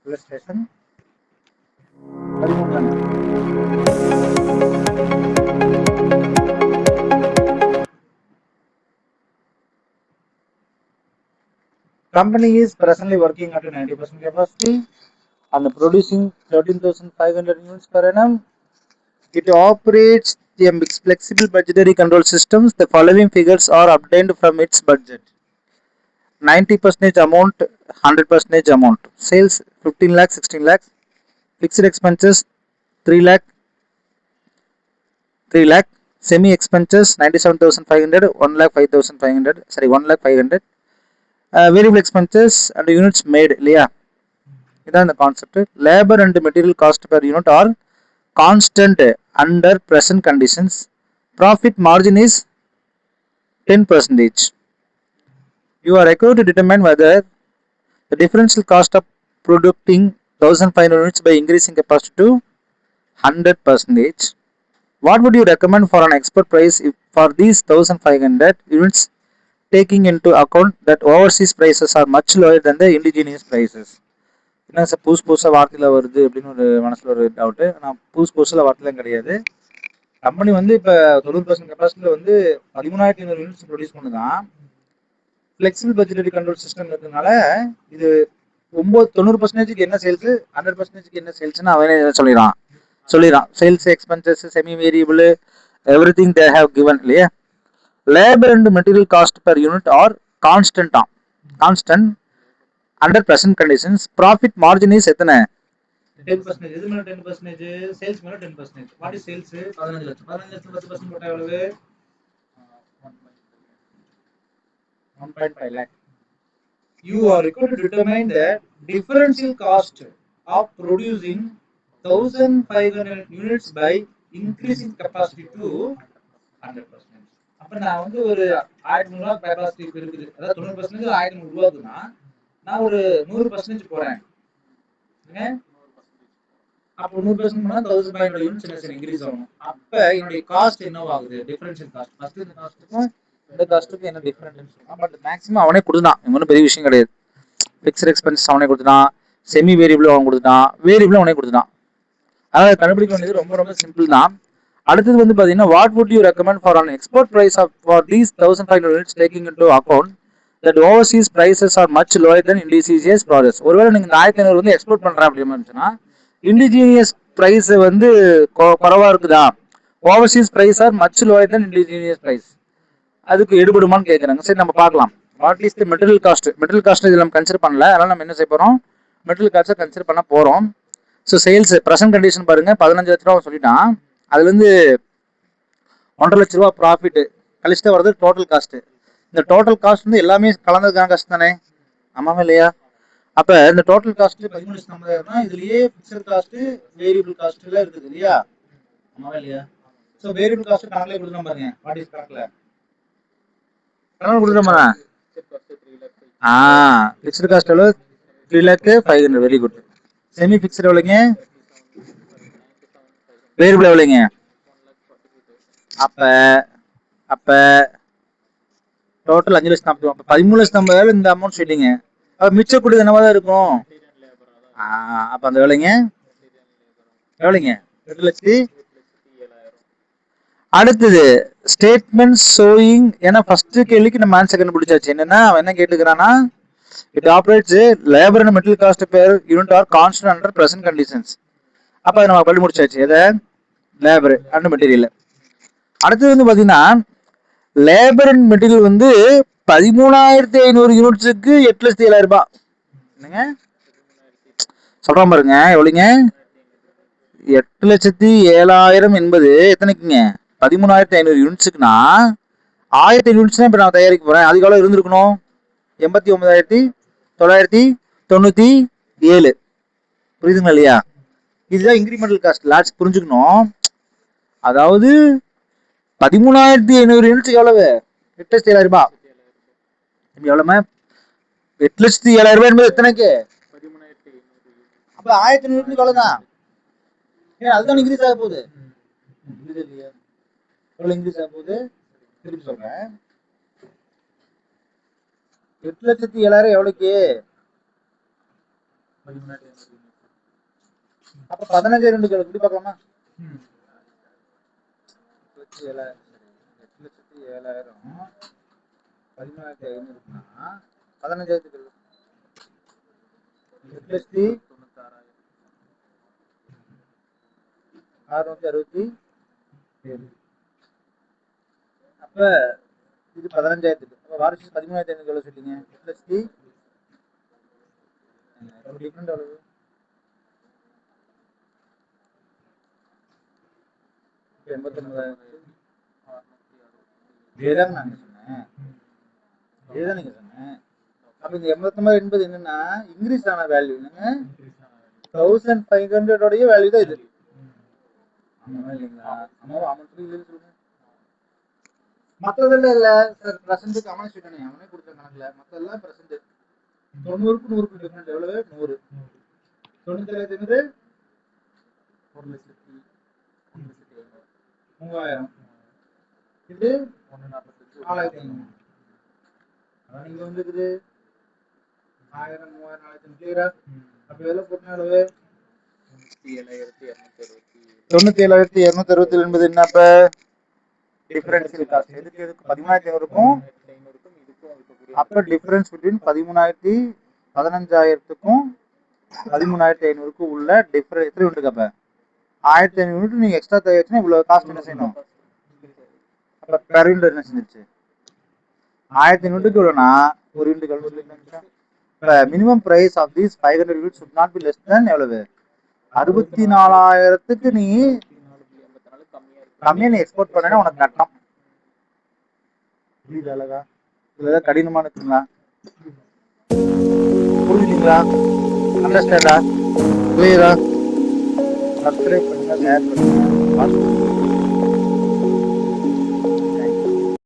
illustration 13 company is presently working at a 90% capacity and producing 13,500 units per annum. It operates the flexible budgetary control systems. The following figures are obtained from its budget: 90% amount, 100% amount. Sales 15 lakh, 16 lakh. Fixed expenses 3 lakh, 3 lakh. Semi expenses 97,500, 1 lakh 5,500. Sorry, 1 lakh 500. Variable expenses and units made. இல்லையா இதான் இந்த concept. Labour and material cost per unit are constant under present conditions. Profit margin is 10%. You are required to determine whether the differential cost of producing 1,500 units by increasing capacity to 100%. What would you recommend for an export price if for these 1,500 units, taking into account that overseas prices are much lower than the indigenous prices? என்ன sir புதுசாக வார்த்தையில் வருது அப்படின்னு ஒரு மனசில் ஒரு doubt. நான் புதுசில் வார்த்தைலாம் கிடையாது. கம்பெனி வந்து இப்போ 90% கெப்பாசிட்டியில் வந்து 13,500 யூனிட்ஸ் ப்ரொடியூஸ் பண்ணுதான். ஃப்ளெக்சிபிள் பட்ஜெட்டரி கண்ட்ரோல் சிஸ்டம் இருக்கிறதுனால இது 90% என்ன சேல்ஸ், 100% என்ன சேல்ஸ்ன்னு அவனே சொல்லிடுறான். Sales expenses, semi variable, everything they have given இல்லையா. Labour and material cost per unit are constant under present conditions. Profit margin is எத்தனை? 10%. எது மேல 10%? சேல்ஸ் மேல 10%. What is sales? 15 லட்சம். 15 லட்சம் 10% போட்டா எவ்வளவு? 1.5 lakh. You are required to determine the differential cost of producing 1,500 units by increasing capacity to 100%. அப்ப நான் வந்து ஒரு 1,300 கெப்பாசிட்டி இருக்குது, அதாவது 90% 1,300 உருவாக்குனா நான் ஒரு 100% போறேன். அப்போ 100% பண்ணா 1,500 யூனிட்ஸ் என்ன இன்க்ரீஸ் ஆகும். அப்ப என்னுடைய காஸ்ட் என்ன ஆகுது? Differential cost. ஃபர்ஸ்ட் இந்த காஸ்ட்டுக்கும் இந்த காஸ்ட்டுக்கும் என்ன டிஃபரன்ஸ் சொல்லுவான். பட் மேக்ஸிமம் அவனே கொடுத்தான், ஒன்றும் பெரிய விஷயம் கிடையாது. ஃபிக்ஸ்ட் எக்ஸ்பென்ஸ் அவனே கொடுத்துட்டான், செமி வேரியபிள் அவன் கொடுத்துட்டான், வேரியபிள் அவனே கொடுத்துட்டான். அதாவது கண்டுபிடிக்க வேண்டியது ரொம்ப ரொம்ப சிம்பிள் தான். அடுத்தது வந்து பாத்தீங்கன்னா, what would you recommend for an export price of for these 1,500 units taking into account that overseas prices are much lower than indigenous prices. ஒருவேளை நீங்க 1,500 வந்து எக்ஸ்போர்ட் பண்றேன் அப்படின்னு இருந்துச்சுன்னா இண்டிஜினியஸ் பிரைஸ் வந்து குறைவா இருக்குதா, overseas price are much lower than indigenous price, அதுக்கு எடுபடுமான்னு கேட்குறாங்க. சரி, நம்ம பார்க்கலாம். What is the material cost? Material cost இதில் நம்ம கன்சிடர் பண்ணல, அதனால நம்ம என்ன செய்ய போறோம்? மெட்டீரியல் காஸ்ட்டை கன்சிடர் பண்ண போறோம். ஸோ சேல்ஸ் ப்ரெசென்ட் கண்டிஷன் பாருங்க, 15 லட்ச ரூபா சொல்லிட்டான். அதுல இருந்து 1.5 லட்ச ரூபா ப்ராஃபிட் கழிச்சுட்டு வர்றது டோட்டல் காஸ்ட். இந்த டோட்டல் காஸ்ட் வந்து எல்லாமே கலந்ததுக்கான காஸ்ட் தானே, ஆமாமா இல்லையா? அப்ப இந்த டோட்டல் காஸ்ட் 13,50,000 இதுலயே பிக்சட் காஸ்ட், வேரியபிள் காஸ்ட் எல்லாம் இருக்குது இல்லையா, ஆமாவா இல்லையா? சோ வேரியபிள் காஸ்ட் கணக்குல கொடுக்கலாம் பாருங்க. வாட் இஸ் கணக்குல கொடுத்துறோமா? பிக்சட் காஸ்ட் எவ்வளவு? 3,05,000. Very good. செமி பிக்சட் எவ்வளவுங்க? வேரியபிள் எவ்வளவுங்க? அப்ப டோட்டல் 5,40,000. 13,50,000 இந்த அமௌண்ட் சொல்லிட்டீங்க. அப்ப மிச்ச கூடியது என்னவா தான் இருக்கும்? அப்ப அந்த எவ்வளவுங்க? 8,07,000. அடுத்தது ஸ்டேட்மெண்ட் ஷோயிங். ஏன்னா ஃபர்ஸ்ட் கேள்விக்கு நம்ம ஆன்சர் கண்டுபிடிச்சாச்சு. என்னன்னா அவன் என்ன கேட்டுக்கிறானா, it operates labour and material cost per unit are constant under present conditions. அப்ப அதை நம்ம பண்ணி முடிச்சாச்சு. எதை? Labour and material. அடுத்தது வந்து பாத்தீங்கன்னா, லேபர் அண்ட் மெட்டீரியல் வந்து 13,500 யூனிட்ஸுக்கு 8,07,000 ரூபாய். என்னங்க சொல்றான் பாருங்க, எவ்வளவுங்க? 8,07,000 என்பது எத்தனைக்குங்க? 13,500 யூனிட்ஸுக்குன்னா 1,000 யூனிட்ஸ் இப்ப நான் தயாரிக்க போறேன். அதுக்கு எவ்வளவு இருந்திருக்கணும்? 89,997. புரியுதுங்களா இல்லையா? இதுதான் இன்கிரிமெண்டல் காஸ்ட். லாட்ஸ் புரிஞ்சுக்கணும். அதாவது 13,500 யூனிட்ஸ் எவ்வளவு? 8,07,000 ரூபாய். எவ்வளவு? 8,07,000 ரூபாய் என்பது எத்தனைக்கு? அப்ப 1,000 யூனிட்ஸ் எவ்வளவுதான்? அதுதான் இன்க்ரீஸ் ஆக போகுது. எவ்வளவு இன்க்ரீஸ் ஆக போகுது? திருப்பி சொல்றேன். 8,07,000 எவ்வளவுக்கு? அப்ப 15,000 எப்படி பார்க்கலாமா? 8,7,000 8,07,000 13,500 15,000 8,667. அப்ப இது 15,000. அப்ப வாரிசு 13,500 எவ்வளவு சொல்லிங்க? டிஃபரெண்ட் எவ்வளவு? 89,000. இதுதான் நான் சொன்னேன். இதுதான் நீங்க சொன்னேன். அப்ப இந்த 89 என்பது என்னன்னா இன்க்ரீஸ் ஆன வேல்யூ. என்னங்க 1500 உடைய வேல்யூ தான் இது. இல்லைங்களா? மற்றதெல்லாம் இல்ல சார். பிரசன்ட்டுக்கு அவனே சொல்லிட்டானே, அவனே கொடுத்த கணக்குல மற்றெல்லாம் பிரசன்ட். 90க்கு 100க்கு டிஃபரெண்ட் எவ்வளவு? 100. 97,500 3,000. இது 4,500. அதான் நீங்க வந்துருக்குது 1000 3,000 4,500 கிளியரா? அப்ப எவ்வளவு போட்டா எவ்வளவு? 97,267 என்பது என்ன? அப்ப டிஃபரன்ஷியல் காஸ்ட் எதுக்கு 13,500க்கும் அப்ப டிஃபரன்ஸ் பிட்வீன் 15,000க்கும் 13,500க்கும் உள்ள டிஃபரன்ஸ் எத்தனை யூனிட்? அப்ப 1,500 யூனிட் நீங்க எக்ஸ்ட்ரா தேவைச்சுன்னா இவ்வளவு காஸ்ட் என்ன செய்யணும்? அப்ப பெர் யூனிட் என்ன செஞ்சிருச்சு? 1,500 யூனிட்டுக்கு இவ்வளவுனா ஒரு யூனிட் எவ்வளவு? இப்ப minimum price of these 500 unit should not be less than எவ்வளவு? 64,000க்கு நீ கம்மியா நீ எக்ஸ்போர்ட் பண்ணா உனக்கு கட்டணும். புரியுது அழகா? இதுல கடினமா இருக்குங்களா? புரியுதுங்களா? அண்டர்ஸ்டாண்டா? கிளியரா? சப்ஸ்கிரைப் பண்ணுங்க, ஷேர் பண்ணுங்க.